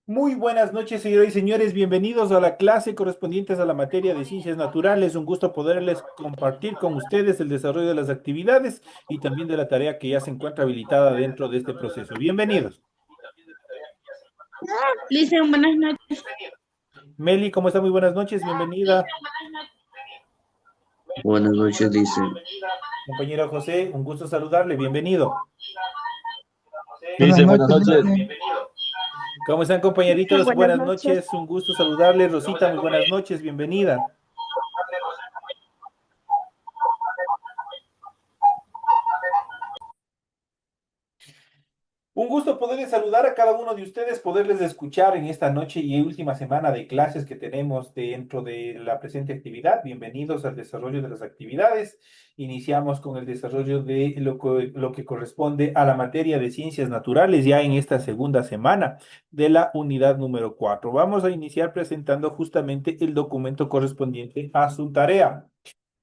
Muy buenas noches, señoras y señores. Bienvenidos a la clase correspondientes a la materia de ciencias naturales. Un gusto poderles compartir con ustedes el desarrollo de las actividades y también de la tarea que ya se encuentra habilitada dentro de este proceso. Bienvenidos. Listen, buenas noches. Meli, ¿cómo está? Muy buenas noches. Bienvenida. Buenas noches, dice. Compañero José, un gusto saludarle. Bienvenido. Buenas Dice, buenas noches, noches. dice. ¿Cómo están, compañeritos? Buenas Buenas noches. noches. Un gusto saludarle. Rosita, muy buenas noches. Bienvenida. Un gusto poderles saludar a cada uno de ustedes, poderles escuchar en esta noche y última semana de clases que tenemos dentro de la presente actividad. Bienvenidos al desarrollo de las actividades. Iniciamos con el desarrollo de lo que corresponde a la materia de ciencias naturales ya en esta segunda semana de la unidad número 4. Vamos a iniciar presentando justamente el documento correspondiente a su tarea.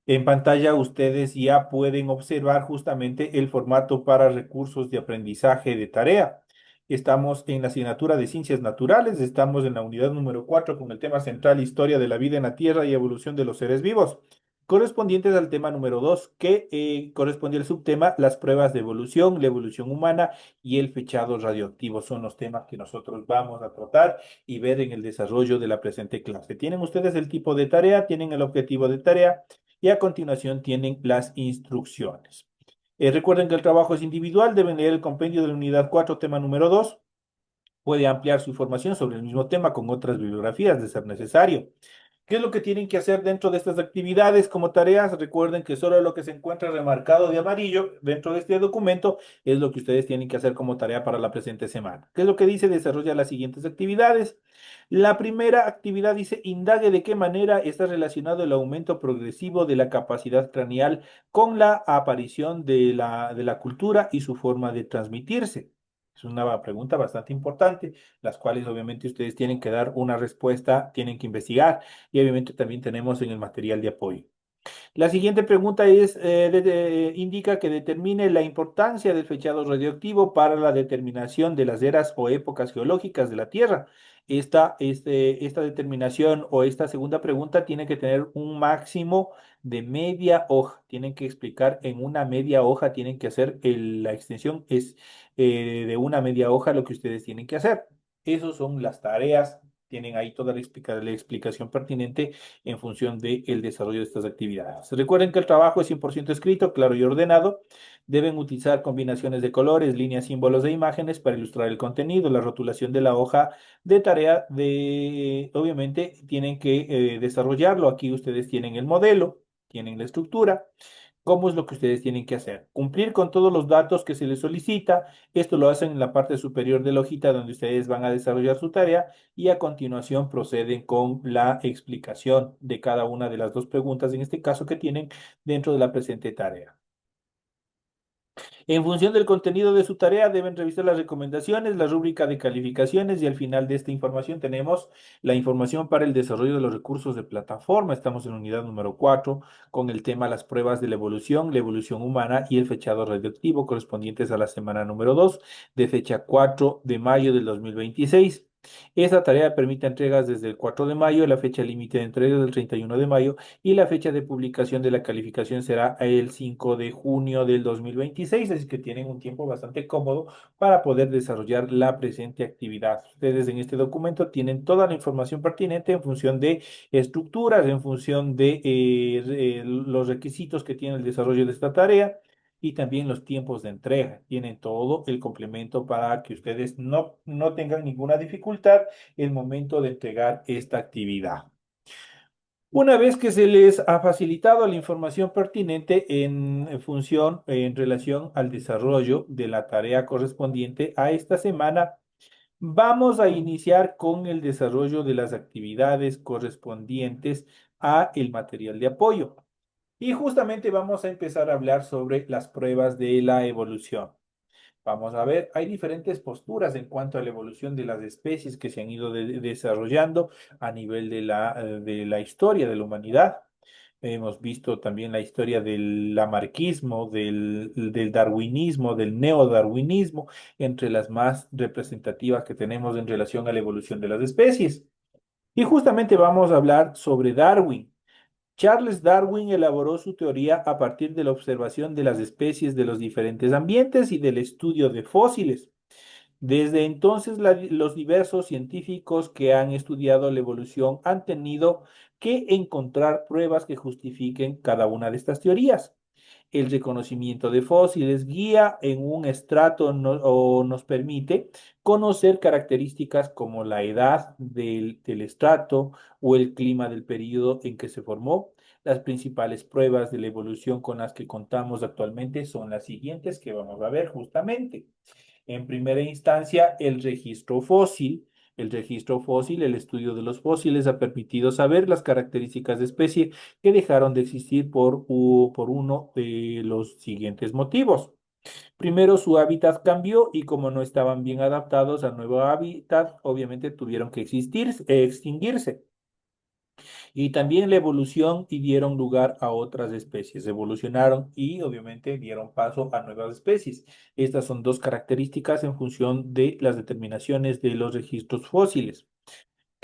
En pantalla ustedes ya pueden observar justamente el formato para recursos de aprendizaje de tarea. Estamos en la asignatura de Ciencias Naturales, estamos en la unidad número 4 con el tema central Historia de la vida en la Tierra y evolución de los seres vivos, correspondientes al tema número 2 que corresponde al subtema las pruebas de evolución, la evolución humana y el fechado radioactivo. Son los temas que nosotros vamos a tratar y ver en el desarrollo de la presente clase. Tienen ustedes el tipo de tarea, tienen el objetivo de tarea y a continuación tienen las instrucciones. Recuerden que el trabajo es individual, deben leer el compendio de la unidad 4, tema número 2. Puede ampliar su información sobre el mismo tema con otras bibliografías de ser necesario. ¿Qué es lo que tienen que hacer dentro de estas actividades como tareas? Recuerden que solo lo que se encuentra remarcado de amarillo dentro de este documento es lo que ustedes tienen que hacer como tarea para la presente semana. ¿Qué es lo que dice? Desarrolla las siguientes actividades. La primera actividad dice, indague de qué manera está relacionado el aumento progresivo de la capacidad craneal con la aparición de la cultura y su forma de transmitirse. Es una pregunta bastante importante, las cuales obviamente ustedes tienen que dar una respuesta, tienen que investigar y obviamente también tenemos en el material de apoyo. La siguiente pregunta es, indica que determine la importancia del fechado radioactivo para la determinación de las eras o épocas geológicas de la Tierra. Esta determinación o esta segunda pregunta tiene que tener un máximo de media hoja. Tienen que explicar en una media hoja, tienen que hacer, la extensión es de una media hoja lo que ustedes tienen que hacer. Esas son las tareas. Tienen ahí toda la explicación pertinente en función del desarrollo de estas actividades. Recuerden que el trabajo es 100% escrito, claro y ordenado. Deben utilizar combinaciones de colores, líneas, símbolos e imágenes para ilustrar el contenido. La rotulación de la hoja de tarea, obviamente, tienen que desarrollarlo. Aquí ustedes tienen el modelo, tienen la estructura. ¿Cómo es lo que ustedes tienen que hacer? Cumplir con todos los datos que se les solicita. Esto lo hacen en la parte superior de la hojita donde ustedes van a desarrollar su tarea y a continuación proceden con la explicación de cada una de las dos preguntas, en este caso que tienen dentro de la presente tarea. En función del contenido de su tarea, deben revisar las recomendaciones, la rúbrica de calificaciones y al final de esta información tenemos la información para el desarrollo de los recursos de plataforma. Estamos en la unidad número 4 con el tema las pruebas de la evolución humana y el fechado radioactivo correspondientes a la semana número 2 de fecha 4 de mayo del 2026. Esta tarea permite entregas desde el 4 de mayo, la fecha límite de entrega del 31 de mayo y la fecha de publicación de la calificación será el 5 de junio del 2026, así que tienen un tiempo bastante cómodo para poder desarrollar la presente actividad. Ustedes en este documento tienen toda la información pertinente en función de estructuras, en función de los requisitos que tiene el desarrollo de esta tarea y también los tiempos de entrega. Tienen todo el complemento para que ustedes no tengan ninguna dificultad en el momento de entregar esta actividad. Una vez que se les ha facilitado la información pertinente en función, en relación al desarrollo de la tarea correspondiente a esta semana, vamos a iniciar con el desarrollo de las actividades correspondientes a el material de apoyo. Y justamente vamos a empezar a hablar sobre las pruebas de la evolución. Vamos a ver, hay diferentes posturas en cuanto a la evolución de las especies que se han ido desarrollando a nivel de la historia de la humanidad. Hemos visto también la historia del lamarquismo, del darwinismo, del neodarwinismo, entre las más representativas que tenemos en relación a la evolución de las especies. Y justamente vamos a hablar sobre Darwin. Charles Darwin elaboró su teoría a partir de la observación de las especies de los diferentes ambientes y del estudio de fósiles. Desde entonces, los diversos científicos que han estudiado la evolución han tenido que encontrar pruebas que justifiquen cada una de estas teorías. El reconocimiento de fósiles guía en un estrato o nos permite conocer características como la edad del estrato o el clima del periodo en que se formó. Las principales pruebas de la evolución con las que contamos actualmente son las siguientes que vamos a ver justamente. En primera instancia, el registro fósil. El registro fósil, el estudio de los fósiles, ha permitido saber las características de especie que dejaron de existir por uno de los siguientes motivos. Primero, su hábitat cambió y como no estaban bien adaptados al nuevo hábitat, obviamente tuvieron que extinguirse. Y también la evolución y dieron lugar a otras especies. Evolucionaron y obviamente dieron paso a nuevas especies. Estas son dos características en función de las determinaciones de los registros fósiles.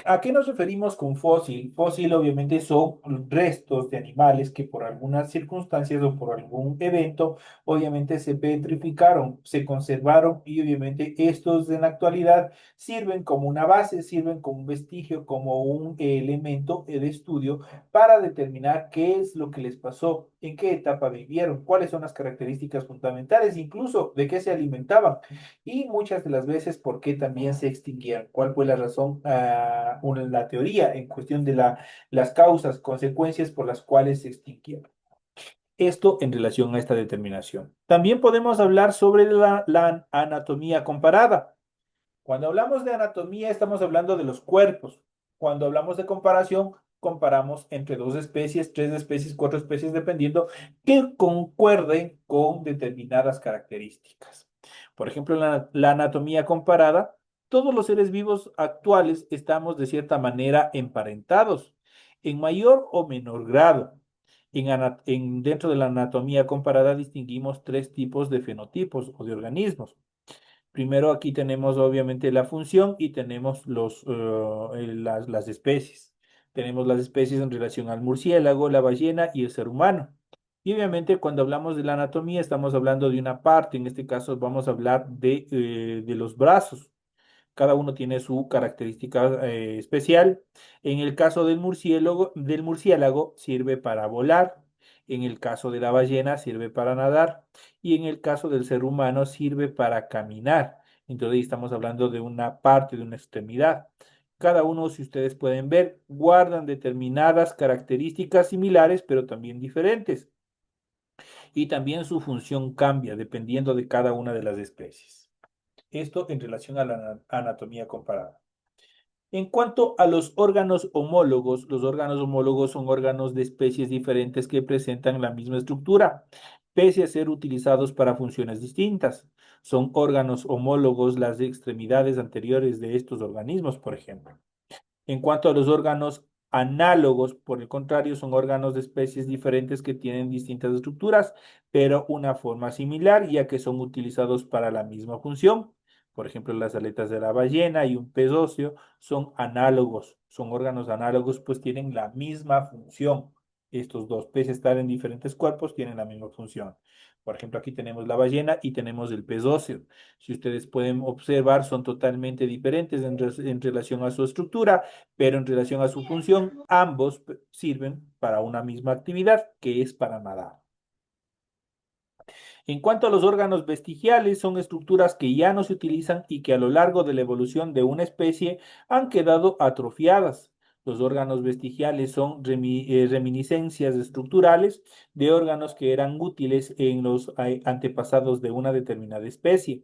¿A qué nos referimos con fósil? Fósil obviamente son restos de animales que por algunas circunstancias o por algún evento obviamente se petrificaron, se conservaron y obviamente estos en la actualidad sirven como una base, sirven como un vestigio, como un elemento de estudio para determinar qué es lo que les pasó, en qué etapa vivieron, cuáles son las características fundamentales, incluso de qué se alimentaban y muchas de las veces por qué también se extinguieron, cuál fue la razón, la teoría en cuestión de las causas, consecuencias por las cuales se extinguieron. Esto en relación a esta determinación. También podemos hablar sobre la anatomía comparada. Cuando hablamos de anatomía, estamos hablando de los cuerpos. Cuando hablamos de comparación, comparamos entre dos especies, tres especies, cuatro especies, dependiendo que concuerden con determinadas características. Por ejemplo, la anatomía comparada, todos los seres vivos actuales estamos de cierta manera emparentados, en mayor o menor grado. Dentro de la anatomía comparada distinguimos tres tipos de fenotipos o de organismos. Primero aquí tenemos obviamente la función y tenemos las especies. Tenemos las especies en relación al murciélago, la ballena y el ser humano. Y obviamente cuando hablamos de la anatomía estamos hablando de una parte, en este caso vamos a hablar de los brazos. Cada uno tiene su característica especial. En el caso del murciélago sirve para volar. En el caso de la ballena sirve para nadar. Y en el caso del ser humano sirve para caminar. Entonces ahí estamos hablando de una parte, de una extremidad. Cada uno, si ustedes pueden ver, guardan determinadas características similares, pero también diferentes. Y también su función cambia dependiendo de cada una de las especies. Esto en relación a la anatomía comparada. En cuanto a los órganos homólogos son órganos de especies diferentes que presentan la misma estructura, pese a ser utilizados para funciones distintas. Son órganos homólogos las extremidades anteriores de estos organismos, por ejemplo. En cuanto a los órganos análogos, por el contrario, son órganos de especies diferentes que tienen distintas estructuras, pero una forma similar, ya que son utilizados para la misma función. Por ejemplo, las aletas de la ballena y un pez óseo son análogos, son órganos análogos, pues tienen la misma función. Estos dos, pese a estar en diferentes cuerpos, tienen la misma función. Por ejemplo, aquí tenemos la ballena y tenemos el pez óseo. Si ustedes pueden observar, son totalmente diferentes en relación a su estructura, pero en relación a su función, ambos sirven para una misma actividad, que es para nadar. En cuanto a los órganos vestigiales, son estructuras que ya no se utilizan y que a lo largo de la evolución de una especie han quedado atrofiadas. Los órganos vestigiales son reminiscencias estructurales de órganos que eran útiles en los antepasados de una determinada especie.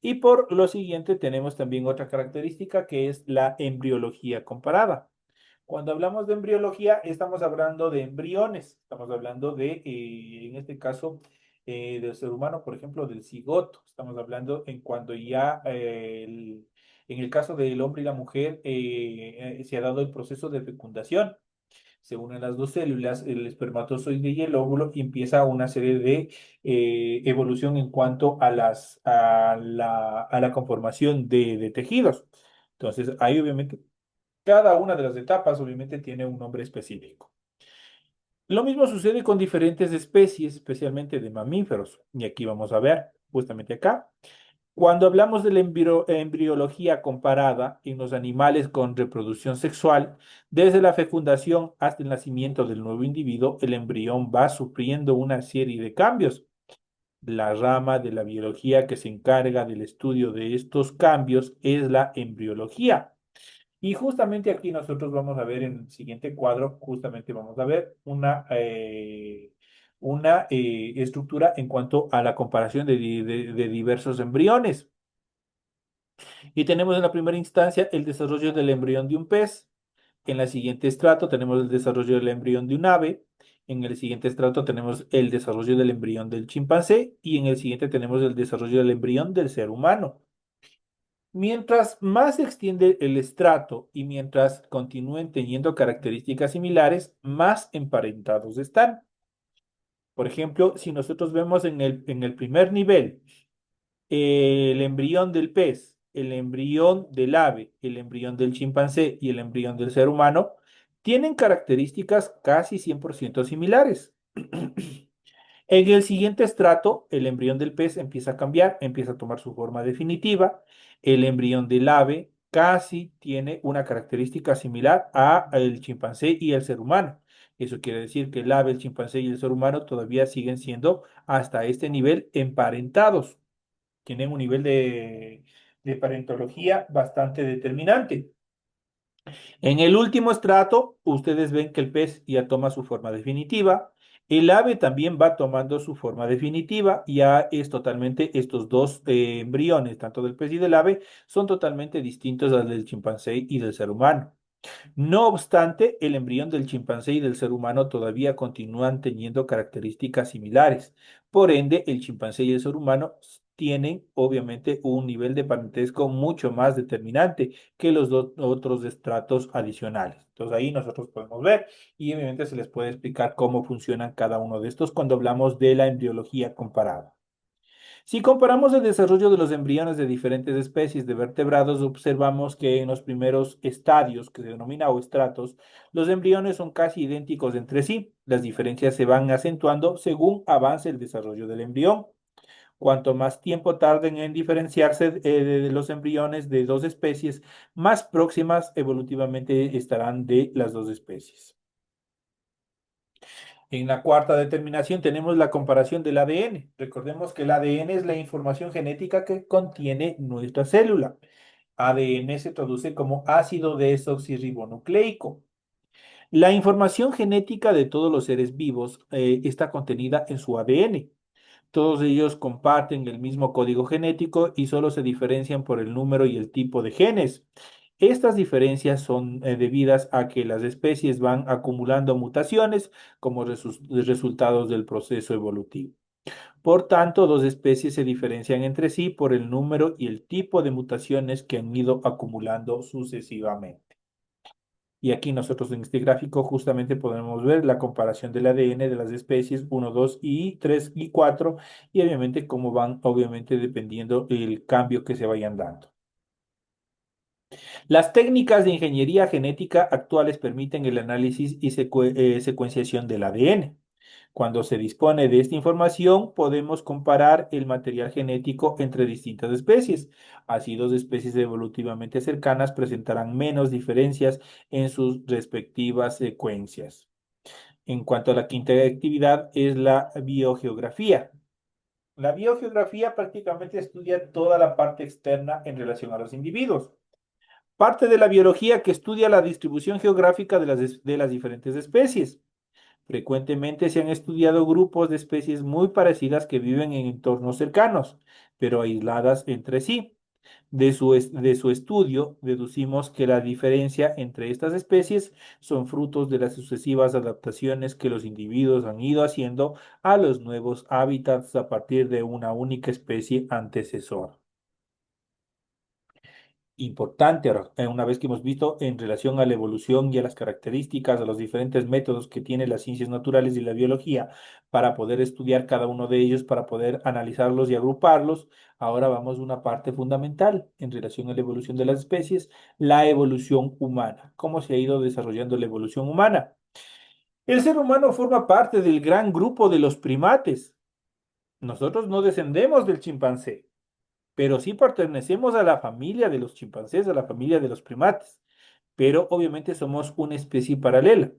Y por lo siguiente tenemos también otra característica que es la embriología comparada. Cuando hablamos de embriología, estamos hablando de embriones, estamos hablando en este caso, del ser humano, por ejemplo, del cigoto. Estamos hablando en cuando ya, en el caso del hombre y la mujer, se ha dado el proceso de fecundación. se unen las dos células, el espermatozoide y el óvulo, y empieza una serie de evolución en cuanto a a la conformación de tejidos. Entonces, ahí obviamente, cada una de las etapas obviamente tiene un nombre específico. Lo mismo sucede con diferentes especies, especialmente de mamíferos. Y aquí vamos a ver, justamente acá. Cuando hablamos de la embriología comparada en los animales con reproducción sexual, desde la fecundación hasta el nacimiento del nuevo individuo, el embrión va sufriendo una serie de cambios. La rama de la biología que se encarga del estudio de estos cambios es la embriología. Y justamente aquí nosotros vamos a ver en el siguiente cuadro, justamente vamos a ver una estructura en cuanto a la comparación de diversos embriones. Y tenemos en la primera instancia el desarrollo del embrión de un pez. En la siguiente estrato tenemos el desarrollo del embrión de un ave. En el siguiente estrato tenemos el desarrollo del embrión del chimpancé. Y en el siguiente tenemos el desarrollo del embrión del ser humano. Mientras más se extiende el estrato y mientras continúen teniendo características similares, más emparentados están. Por ejemplo, si nosotros vemos en el primer nivel el embrión del pez, el embrión del ave, el embrión del chimpancé y el embrión del ser humano, tienen características casi 100% similares. En el siguiente estrato, el embrión del pez empieza a cambiar, empieza a tomar su forma definitiva. El embrión del ave casi tiene una característica similar a el chimpancé y el ser humano. Eso quiere decir que el ave, el chimpancé y el ser humano todavía siguen siendo hasta este nivel emparentados. Tienen un nivel de parentología bastante determinante. En el último estrato, ustedes ven que el pez ya toma su forma definitiva. El ave también va tomando su forma definitiva. Ya es totalmente, estos dos embriones, tanto del pez y del ave, son totalmente distintos al del chimpancé y del ser humano. No obstante, el embrión del chimpancé y del ser humano todavía continúan teniendo características similares. Por ende, el chimpancé y el ser humano tienen obviamente un nivel de parentesco mucho más determinante que los dos otros estratos adicionales. Entonces ahí nosotros podemos ver y obviamente se les puede explicar cómo funcionan cada uno de estos cuando hablamos de la embriología comparada. Si comparamos el desarrollo de los embriones de diferentes especies de vertebrados, observamos que en los primeros estadios, que se denomina o estratos, los embriones son casi idénticos entre sí. Las diferencias se van acentuando según avance el desarrollo del embrión. Cuanto más tiempo tarden en diferenciarse de los embriones de dos especies, más próximas evolutivamente estarán de las dos especies. En la cuarta determinación tenemos la comparación del ADN. Recordemos que el ADN es la información genética que contiene nuestra célula. ADN se traduce como ácido desoxirribonucleico. La información genética de todos los seres vivos está contenida en su ADN. Todos ellos comparten el mismo código genético y solo se diferencian por el número y el tipo de genes. Estas diferencias son debidas a que las especies van acumulando mutaciones como resultados del proceso evolutivo. Por tanto, dos especies se diferencian entre sí por el número y el tipo de mutaciones que han ido acumulando sucesivamente. Y aquí nosotros en este gráfico justamente podemos ver la comparación del ADN de las especies uno, 2 y 3 y 4 y obviamente cómo van obviamente dependiendo el cambio que se vayan dando. Las técnicas de ingeniería genética actuales permiten el análisis y secuenciación del ADN. Cuando se dispone de esta información, podemos comparar el material genético entre distintas especies. Así, dos especies evolutivamente cercanas presentarán menos diferencias en sus respectivas secuencias. En cuanto a la quinta actividad, es la biogeografía. La biogeografía prácticamente estudia toda la parte externa en relación a los individuos. Parte de la biología que estudia la distribución geográfica de las diferentes especies. Frecuentemente se han estudiado grupos de especies muy parecidas que viven en entornos cercanos, pero aisladas entre sí. De su estudio, deducimos que la diferencia entre estas especies son frutos de las sucesivas adaptaciones que los individuos han ido haciendo a los nuevos hábitats a partir de una única especie antecesora. importante, ahora, una vez que hemos visto en relación a la evolución y a las características, a los diferentes métodos que tiene las ciencias naturales y la biología para poder estudiar cada uno de ellos, para poder analizarlos y agruparlos. Ahora vamos a una parte fundamental en relación a la evolución de las especies, la evolución humana. ¿Cómo se ha ido desarrollando la evolución humana? El ser humano forma parte del gran grupo de los primates. Nosotros no descendemos del chimpancé, pero sí pertenecemos a la familia de los chimpancés, a la familia de los primates, pero obviamente somos una especie paralela.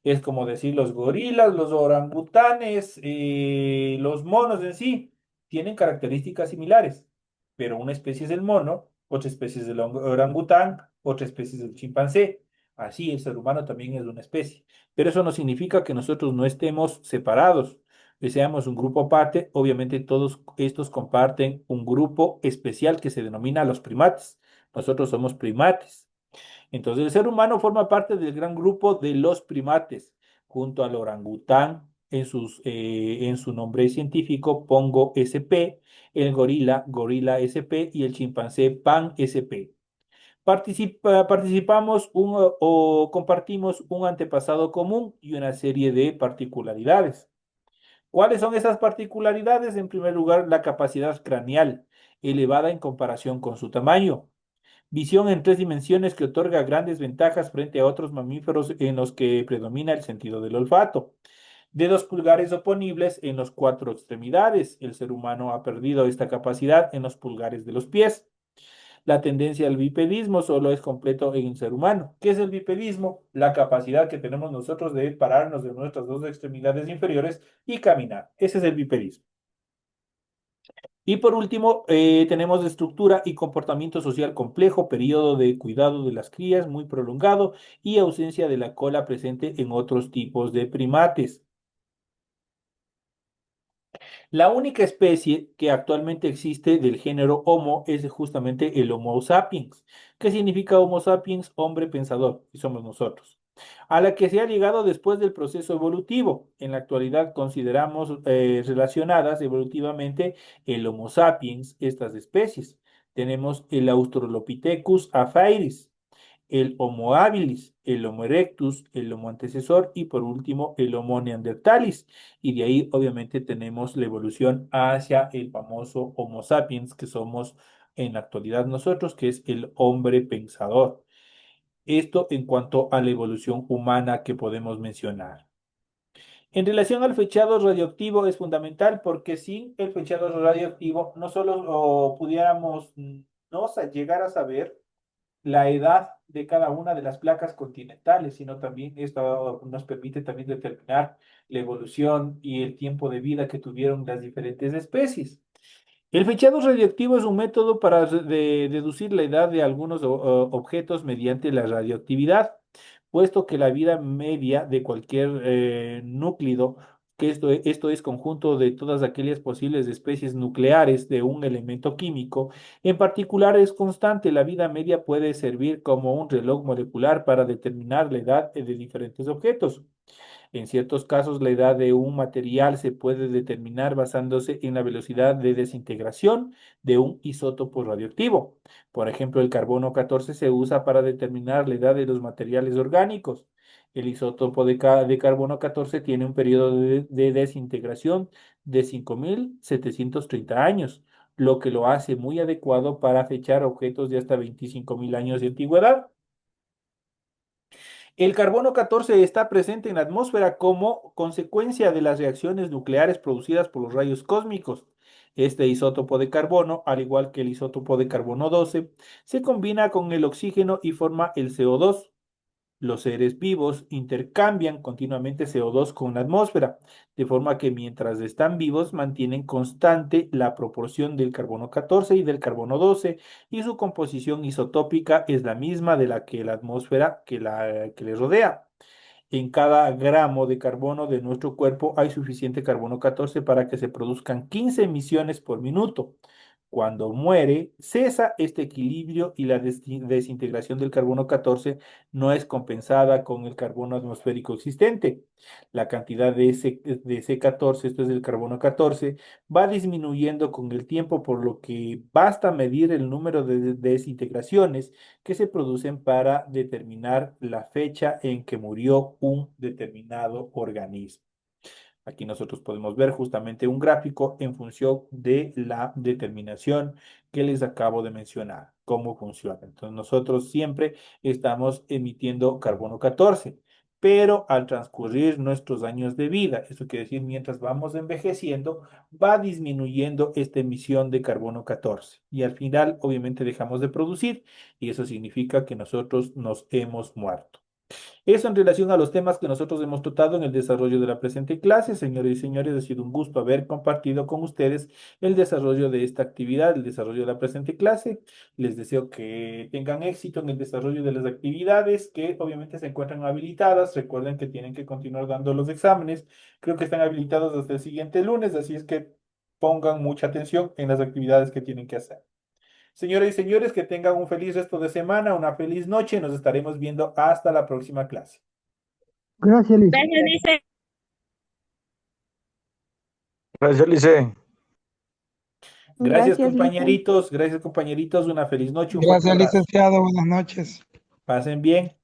Es como decir los gorilas, los orangutanes, los monos en sí, tienen características similares, pero una especie es el mono, otra especie es el orangután, otra especie es el chimpancé. Así el ser humano también es una especie. Pero eso no significa que nosotros no estemos separados, que seamos un grupo aparte. Obviamente todos estos comparten un grupo especial que se denomina los primates. Nosotros somos primates. Entonces, el ser humano forma parte del gran grupo de los primates, junto al orangután en su nombre científico, Pongo SP, el gorila, Gorila SP y el chimpancé Pan SP. Participamos o compartimos un antepasado común y una serie de particularidades. ¿Cuáles son esas particularidades? En primer lugar, la capacidad craneal, elevada en comparación con su tamaño. Visión en tres dimensiones que otorga grandes ventajas frente a otros mamíferos en los que predomina el sentido del olfato. Dedos pulgares oponibles en las cuatro extremidades. El ser humano ha perdido esta capacidad en los pulgares de los pies. La tendencia al bipedismo solo es completo en el ser humano. ¿Qué es el bipedismo? La capacidad que tenemos nosotros de pararnos de nuestras dos extremidades inferiores y caminar. Ese es el bipedismo. Y por último, tenemos estructura y comportamiento social complejo, periodo de cuidado de las crías muy prolongado y ausencia de la cola presente en otros tipos de primates. La única especie que actualmente existe del género Homo es justamente el Homo sapiens. ¿Qué significa Homo sapiens? Hombre pensador, y somos nosotros. A la que se ha llegado después del proceso evolutivo. En la actualidad consideramos relacionadas evolutivamente el Homo sapiens, estas especies. Tenemos el Australopithecus afaris, el Homo habilis, el Homo erectus, el Homo antecesor y por último el Homo neanderthalis. Y de ahí obviamente tenemos la evolución hacia el famoso Homo sapiens que somos en la actualidad nosotros, que es el hombre pensador. Esto en cuanto a la evolución humana que podemos mencionar. En relación al fechado radioactivo es fundamental porque sin el fechado radioactivo no solo pudiéramos llegar a saber la edad de cada una de las placas continentales, sino también esto nos permite también determinar la evolución y el tiempo de vida que tuvieron las diferentes especies. El fechado radioactivo es un método para deducir la edad de algunos objetos mediante la radioactividad, puesto que la vida media de cualquier núcleo, que esto es conjunto de todas aquellas posibles especies nucleares de un elemento químico, en particular es constante. La vida media puede servir como un reloj molecular para determinar la edad de diferentes objetos. En ciertos casos, la edad de un material se puede determinar basándose en la velocidad de desintegración de un isótopo radioactivo. Por ejemplo, el carbono 14 se usa para determinar la edad de los materiales orgánicos. El isótopo de carbono 14 tiene un periodo de desintegración de 5.730 años, lo que lo hace muy adecuado para fechar objetos de hasta 25.000 años de antigüedad. El carbono 14 está presente en la atmósfera como consecuencia de las reacciones nucleares producidas por los rayos cósmicos. Este isótopo de carbono, al igual que el isótopo de carbono 12, se combina con el oxígeno y forma el CO2. Los seres vivos intercambian continuamente CO2 con la atmósfera, de forma que mientras están vivos mantienen constante la proporción del carbono 14 y del carbono 12 y su composición isotópica es la misma de la que la atmósfera que les rodea. En cada gramo de carbono de nuestro cuerpo hay suficiente carbono 14 para que se produzcan 15 emisiones por minuto. Cuando muere, cesa este equilibrio y la desintegración del carbono 14 no es compensada con el carbono atmosférico existente. La cantidad de C14, esto es el carbono 14, va disminuyendo con el tiempo, por lo que basta medir el número de desintegraciones que se producen para determinar la fecha en que murió un determinado organismo. Aquí nosotros podemos ver justamente un gráfico en función de la determinación que les acabo de mencionar, cómo funciona. Entonces nosotros siempre estamos emitiendo carbono 14, pero al transcurrir nuestros años de vida, eso quiere decir mientras vamos envejeciendo, va disminuyendo esta emisión de carbono 14 y al final obviamente dejamos de producir y eso significa que nosotros nos hemos muerto. Eso en relación a los temas que nosotros hemos tratado en el desarrollo de la presente clase. Señores y señores, ha sido un gusto haber compartido con ustedes el desarrollo de esta actividad, el desarrollo de la presente clase. Les deseo que tengan éxito en el desarrollo de las actividades que obviamente se encuentran habilitadas. Recuerden que tienen que continuar dando los exámenes. Creo que están habilitados hasta el siguiente lunes, así es que pongan mucha atención en las actividades que tienen que hacer. Señoras y señores, que tengan un feliz resto de semana, una feliz noche. Nos estaremos viendo hasta la próxima clase. Gracias, Liz. Gracias, dice. Gracias, Lice. Gracias, Gracias, Lice. compañeritos. Gracias, compañeritos. Una feliz noche, un fuerte Gracias, abrazo. licenciado. Buenas noches. Pasen bien.